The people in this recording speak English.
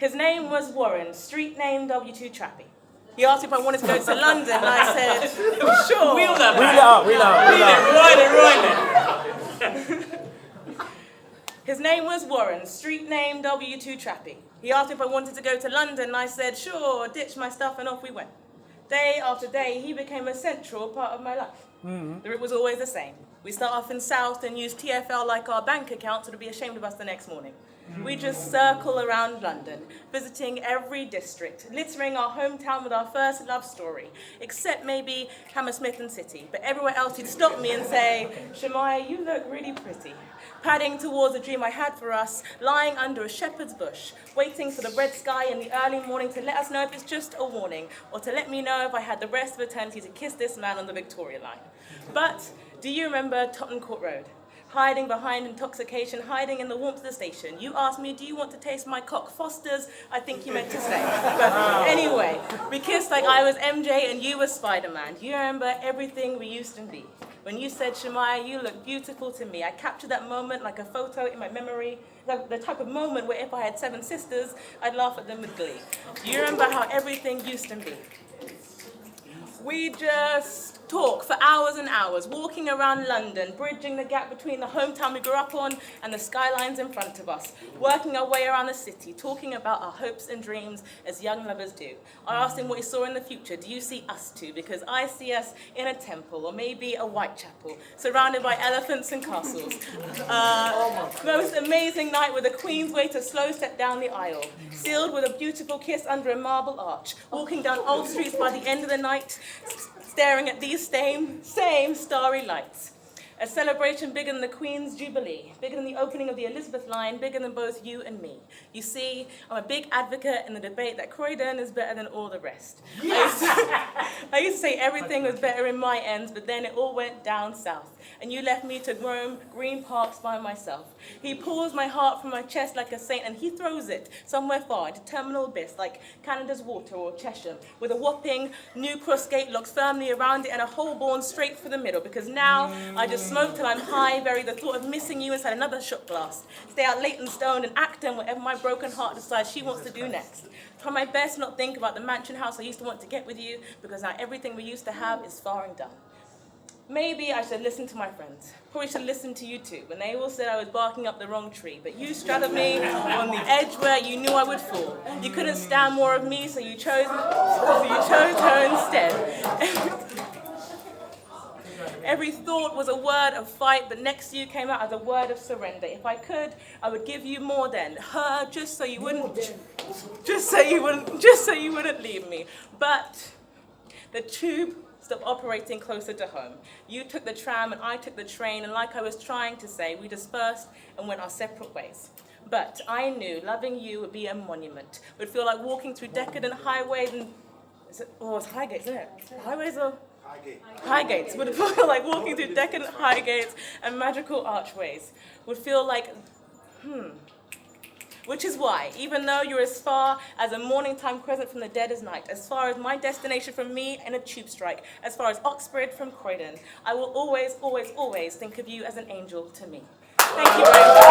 His name was Warren, street name W2 Trappy. He asked if I wanted to go to London, and I said, sure. Wheel it up. His name was Warren, street name W2 Trappy. He asked if I wanted to go to London, and I said, sure, ditched my stuff, and off we went. Day after day, he became a central part of my life. The route was always the same. We start off in South and use TFL like our bank account, so to be ashamed of us the next morning. We just circle around London, visiting every district, littering our hometown with our first love story, except maybe Hammersmith and City. But everywhere else he'd stop me and say, Chamaya, you look really pretty. Padding towards a dream I had for us, lying under a shepherd's bush, waiting for the red sky in the early morning to let us know if it's just a warning, or to let me know if I had the rest of eternity to kiss this man on the Victoria line. But do you remember Tottenham Court Road? Hiding behind intoxication, hiding in the warmth of the station. You asked me, do you want to taste my cock? Foster's, I think you meant to say. But anyway, we kissed like I was MJ and you were Spider-Man. Do you remember everything we used to be? When you said, Chamaya, you look beautiful to me. I captured that moment like a photo in my memory. The type of moment where if I had 7 sisters, I'd laugh at them with glee. Do you remember how everything used to be? We just talk for hours and hours, walking around London, bridging the gap between the hometown we grew up on and the skylines in front of us, working our way around the city, talking about our hopes and dreams as young lovers do. I asked him what he saw in the future. Do you see us too? Because I see us in a temple, or maybe a Whitechapel, surrounded by elephants and castles. Most amazing night with a queen's way to slow step down the aisle, sealed with a beautiful kiss under a marble arch, walking down old streets by the end of the night, staring at these same starry lights. A celebration bigger than the Queen's Jubilee, bigger than the opening of the Elizabeth line, bigger than both you and me. You see, I'm a big advocate in the debate that Croydon is better than all the rest. Yes. I used to say everything was better in my ends, but then it all went down south. And you left me to roam green parks by myself. He pulls my heart from my chest like a saint, and he throws it somewhere far into terminal abyss, like Canada's water or Cheshire, with a whopping New Cross gate locked firmly around it and a hole born straight through the middle. Because now I just smoke till I'm high, bury the thought of missing you inside another shot glass. Stay out late and stoned and act on whatever my broken heart decides she wants to do next. Try my best not think about the mansion house I used to want to get with you, because now everything we used to have is far and done. Maybe I should listen to my friends. Probably should listen to you too, when they all said I was barking up the wrong tree. But you straddled me on the edge where you knew I would fall. You couldn't stand more of me, so you chose her instead. Every thought was a word of fight, but next to you came out as a word of surrender. If I could, I would give you more than her, just so you wouldn't leave me. But the tube stopped operating closer to home. You took the tram and I took the train, and like I was trying to say, we dispersed and went our separate ways. But I knew loving you would be a monument. It would feel like walking through decadent highways and... it's Highgates, isn't it? Highways or... Highgates. Would feel like walking through decadent Highgates and magical archways. Would feel like... Which is why, even though you're as far as a morning time crescent from the dead as night, as far as my destination from me in a tube strike, as far as Oxford from Croydon, I will always, always, always think of you as an angel to me. Thank you very much.